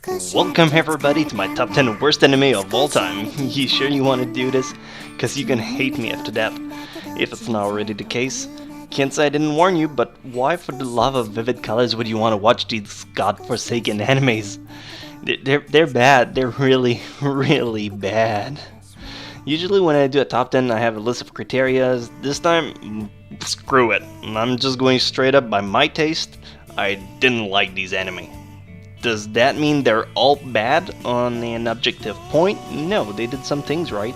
Welcome everybody to my top 10 worst anime of all time. You sure you want to do this? Cause you can hate me after that, if it's not already the case. Can't say I didn't warn you, but why for the love of vivid colors would you want to watch these godforsaken animes? They're bad, they're really, really bad. Usually when I do a top 10 I have a list of criteria. This time, screw it. I'm just going straight up by my taste. I didn't like these anime. Does that mean they're all bad on an objective point? No, they did some things right,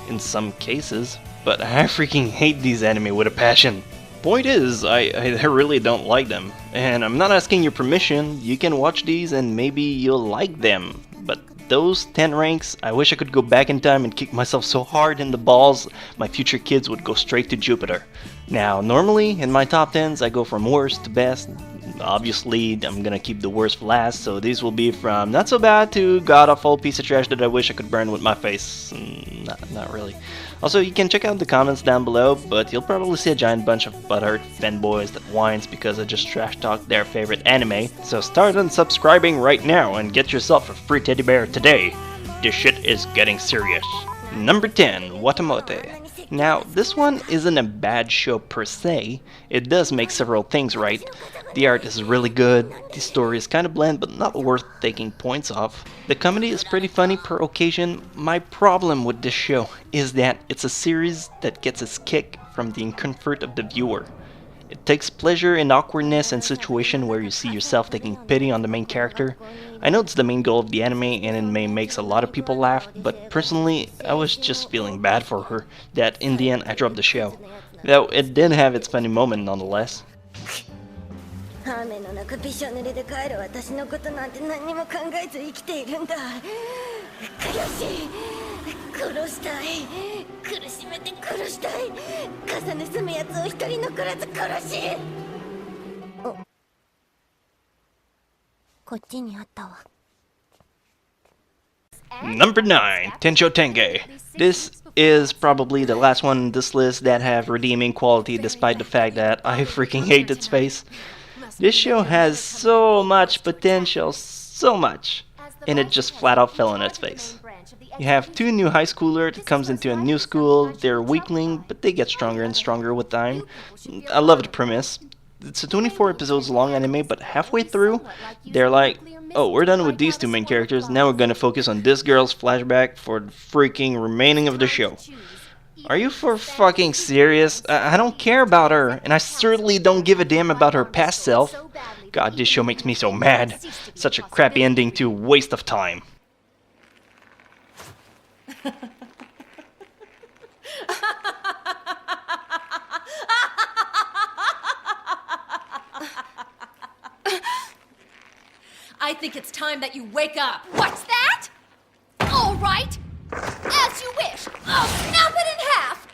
in some cases, but I freaking hate these anime with a passion. Point is, I really don't like them, and I'm not asking your permission. You can watch these and maybe you'll like them, but those 10 ranks, I wish I could go back in time and kick myself so hard in the balls my future kids would go straight to Jupiter. Now, normally in my top 10s I go from worst to best. Obviously, I'm gonna keep the worst for last, so these will be from not so bad to god-awful piece of trash that I wish I could burn with my face. Not really. Also, you can check out the comments down below, but you'll probably see a giant bunch of butthurt fanboys that whines because I just trash-talked their favorite anime. So start unsubscribing right now and get yourself a free teddy bear today. This shit is getting serious. Number 10, Amate. Now, this one isn't a bad show per se. It does make several things right. The art is really good, the story is kinda bland but not worth taking points off. The comedy is pretty funny per occasion. My problem with this show is that it's a series that gets its kick from the discomfort of the viewer. It takes pleasure in awkwardness and situation where you see yourself taking pity on the main character. I know it's the main goal of the anime and it may makes a lot of people laugh, but personally I was just feeling bad for her that in the end I dropped the show. Though it did have its funny moment nonetheless. Number 9, Tensho Tenge. This is probably the last one on this list that have redeeming quality despite the fact that I freaking hate its face. This show has so much potential, so much, and it just flat out fell on its face. You have two new high schoolers that comes into a new school. They're weakling, but they get stronger and stronger with time. I love the premise. It's a 24 episodes long anime, but halfway through, they're like, oh, we're done with these two main characters, now we're gonna focus on this girl's flashback for the freaking remaining of the show. Are you for fucking serious? I don't care about her, and I certainly don't give a damn about her past self. God, this show makes me so mad. Such a crappy ending to a waste of time. I think it's time that you wake up. What's that? All right. As you wish. I'll snap it in half.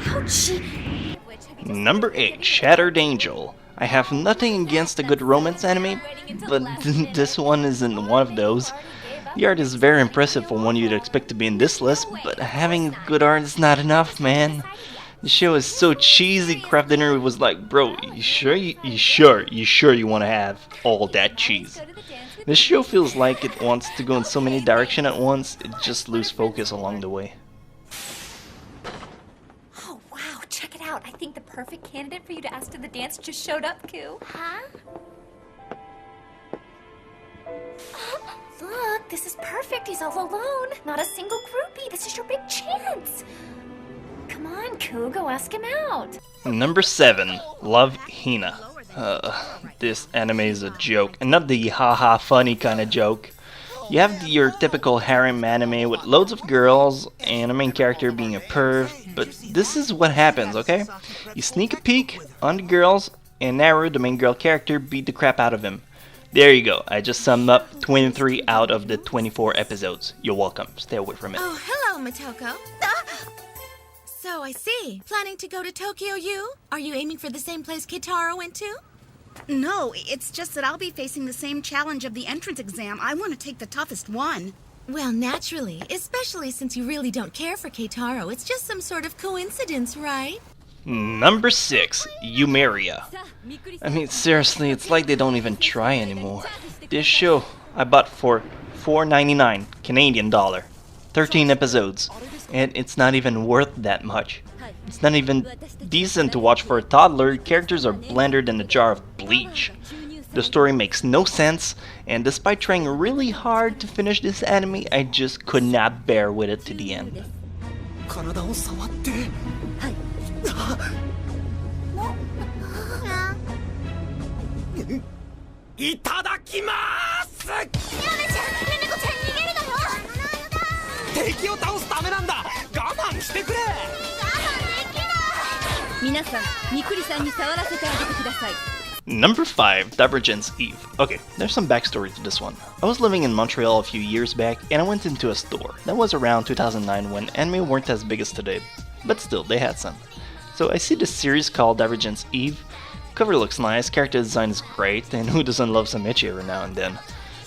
Ouchie. Number 8, Shattered Angel. I have nothing against a good romance anime, but this one isn't one of those. The art is very impressive for one you'd expect to be in this list, but having good art is not enough, man. The show is so cheesy. Craft Dinner was like, bro, you sure you want to have all that cheese? This show feels like it wants to go in so many directions at once, it just loses focus along the way. Oh, wow. Check it out. I think the perfect candidate for you to ask to the dance just showed up, Koo. Huh? Look, this is perfect. He's all alone. Not a single groupie. This is your big chance. Come on, Koo, go ask him out. Number 7, Love Hina. This anime is a joke, and not the haha funny kind of joke. You have your typical harem anime with loads of girls and a main character being a perv, but this is what happens, okay? You sneak a peek on the girls, and Naru, the main girl character, beat the crap out of him. There you go, I just summed up 23 out of the 24 episodes. You're welcome, stay away from it. Oh, hello, Motoko. So I see. Planning to go to Tokyo U? Are you aiming for the same place Keitaro went to? No, it's just that I'll be facing the same challenge of the entrance exam. I want to take the toughest one. Well, naturally, especially since you really don't care for Keitaro. It's just some sort of coincidence, right? Number 6, Mariya. I mean, seriously, it's like they don't even try anymore. This show I bought for $4.99 Canadian dollar, 13 episodes, and it's not even worth that much. It's not even decent to watch for a toddler. Characters are blendered in a jar of bleach. The story makes no sense, and despite trying really hard to finish this anime, I just could not bear with it to the end. 体を触って。いただきまーす。やめちゃん、ゆめこちゃん逃げるのよ。敵を倒すためなんだ。我慢してくれ。皆さん、みくりさんに触らせてあげてください。Number 5, Divergence Eve. Okay, there's some backstory to this one. I was living in Montreal a few years back, and I went into a store. That was around 2009 when anime weren't as big as today, but still, they had some. So I see this series called Divergence Eve. Cover looks nice, character design is great, and who doesn't love some ecchi every now and then?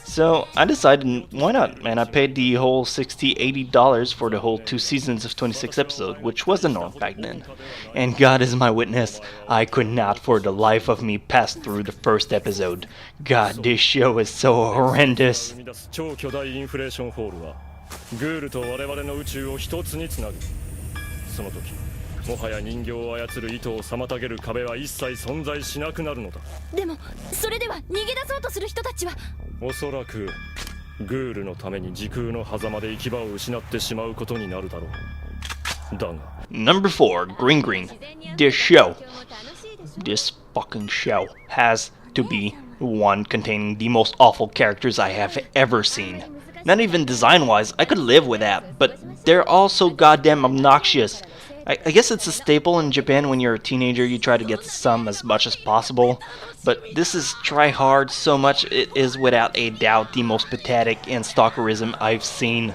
So I decided, why not? And I paid the whole $60–80 for the whole 2 seasons of 26 episodes, which was the norm back then. And God is my witness, I could not for the life of me pass through the first episode. God, this show is so horrendous. 超巨大インフレーションホールはグールと我々の宇宙を一つにつなぐ。その時もはや人形を操る糸を妨げる壁は一切存在しなくなるのだ。でも、それでは逃げ出そうとする人たちは。おそらくグールのために時空の狭間で行き場を失ってしまうことになるだろう。だが。Number 4, Green Green. This fucking show has to be one containing the most awful characters I have ever seen. Not even design-wise, I could live with that, but they're all so goddamn obnoxious. I guess it's a staple in Japan. When you're a teenager, you try to get some as much as possible, but this is try hard so much it is without a doubt the most pathetic and stalkerism I've seen.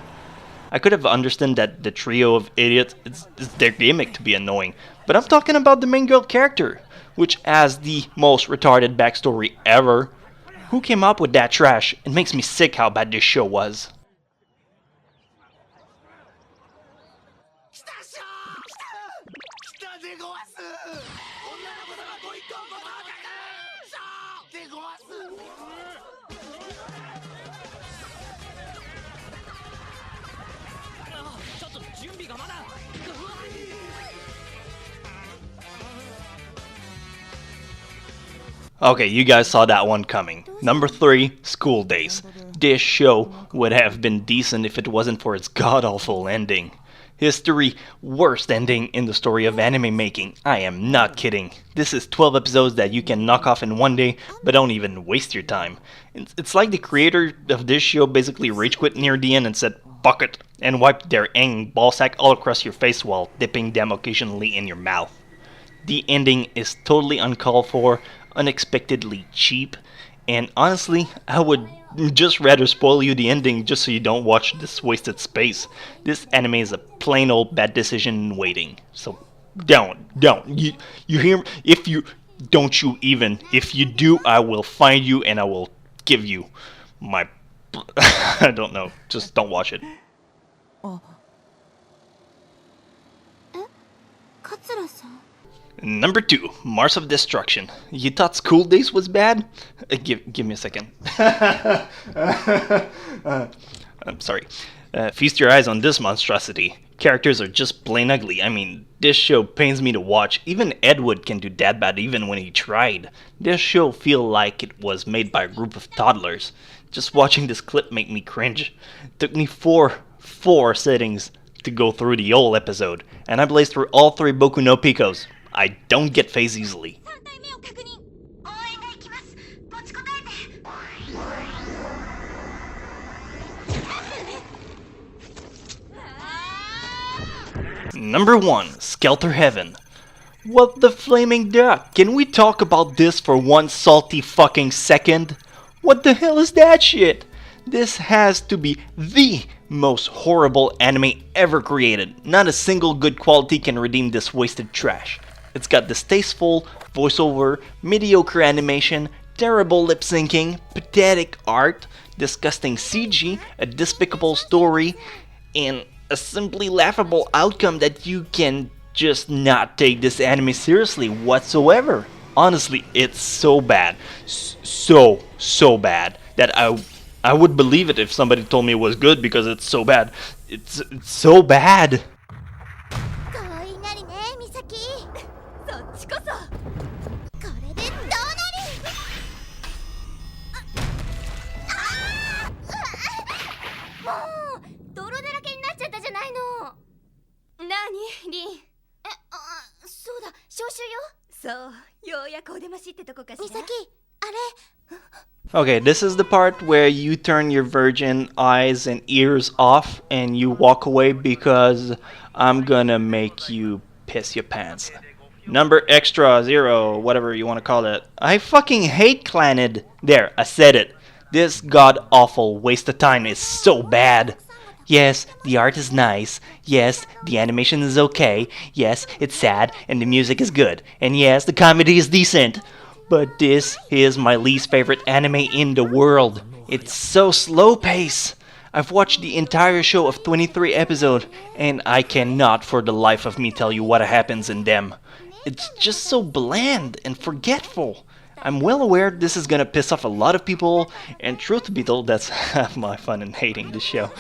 I could have understood that the trio of idiots is their gimmick to be annoying, but I'm talking about the main girl character, which has the most retarded backstory ever. Who came up with that trash? It makes me sick how bad this show was. Okay, you guys saw that one coming. Number 3, School Days. This show would have been decent if it wasn't for its god-awful ending. History, worst ending in the story of anime making. I am not kidding. This is 12 episodes that you can knock off in one day, but don't even waste your time. It's like the creator of this show basically rage quit near the end and said, "Fuck it," and wiped their hanging ballsack all across your face while dipping them occasionally in your mouth. The ending is totally uncalled for, unexpectedly cheap, and honestly, I would just rather spoil you the ending just so you don't watch this wasted space. This anime is a plain old bad decision in waiting. So don't. You hear me? If you do, I will find you and I will give you my I don't know. Just don't watch it. Number 2, Mars of Destruction. You thought School Days was bad? Give me a second. I'm sorry. Feast your eyes on this monstrosity. Characters are just plain ugly. I mean, this show pains me to watch. Even Ed Wood can do that bad even when he tried. This show feel like it was made by a group of toddlers. Just watching this clip make me cringe. It took me four settings to go through the whole episode, and I blazed through all 3 Boku no Picos. I don't get phased easily. Number 1, Skelter Heaven. What the flaming duck? Can we talk about this for one salty fucking second? What the hell is that shit? This has to be the most horrible anime ever created. Not a single good quality can redeem this wasted trash. It's got distasteful voiceover, mediocre animation, terrible lip syncing, pathetic art, disgusting CG, a despicable story, and a simply laughable outcome that you can just not take this anime seriously whatsoever. Honestly, it's so bad. So bad that I would believe it if somebody told me it was good because it's so bad. It's so bad. 可愛いなりね美咲そっちこそこれでどうなりもう泥だらけになっちゃったじゃないの何リンそうだ招集よそうようやくお出ましってとこかしら美咲あれ Okay, this is the part where you turn your virgin eyes and ears off and you walk away because I'm gonna make you piss your pants. Number extra 0, whatever you want to call it. I fucking hate Clannad. There, I said it. This god-awful waste of time is so bad. Yes, the art is nice. Yes, the animation is okay. Yes, it's sad and the music is good. And yes, the comedy is decent. But this is my least favorite anime in the world. It's so slow pace. I've watched the entire show of 23 episodes and I cannot for the life of me tell you what happens in them. It's just so bland and forgetful. I'm well aware this is gonna piss off a lot of people, and truth be told, that's half my fun in hating this show.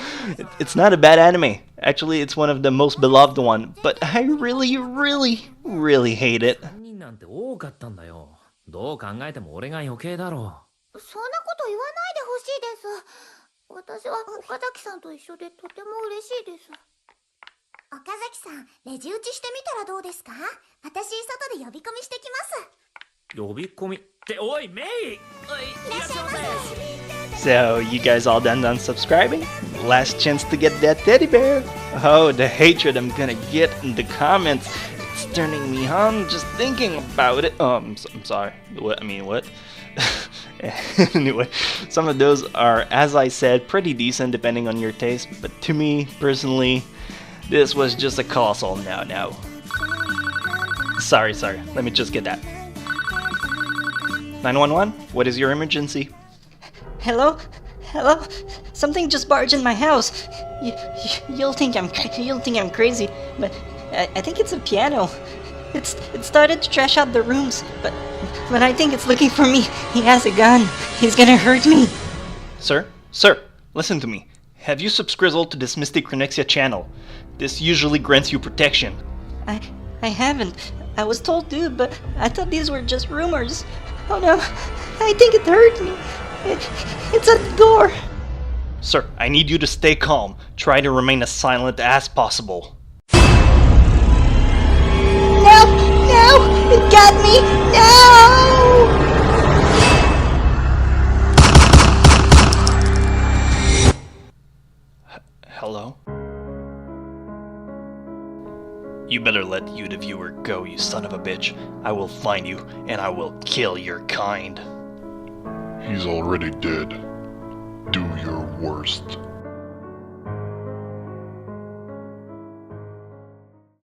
It's not a bad anime. Actually, it's one of the most beloved one, but I really hate it. なんて多かったんだよ。どう考えても俺が余計だろう。そんなこと言わないでほしいです。私は岡崎さんと一緒でとても嬉しいです。岡崎さん、レジ打ちしてみたらどうですか？私、外で呼び込みしてきます。呼び込みっておいメイ。いらっしゃいませ。 So, you guys all done subscribing? Last chance to get that teddy bear. Oh, the hatred I'm gonna get in the comments. It's turning me on just thinking about it. I'm sorry. What? I mean, what? Anyway, some of those are, as I said, pretty decent depending on your taste. But to me, personally, this was just a colossal no. Sorry. Let me just get that. 911? What is your emergency? Hello? Something just barged in my house. You'll think I'm crazy, but I think it's a piano. It started to trash out the rooms, but I think it's looking for me. He has a gun. He's gonna hurt me. Sir, listen to me. Have you subscrizzled to this Misty Chronexia channel? This usually grants you protection. I haven't. I was told to, but I thought these were just rumors. Oh no, I think it hurt me. It's at the door. Sir, I need you to stay calm. Try to remain as silent as possible. No! It got me! No! Hello? You better let you, the viewer, go, you son of a bitch. I will find you, and I will kill your kind. He's already dead. Do your worst.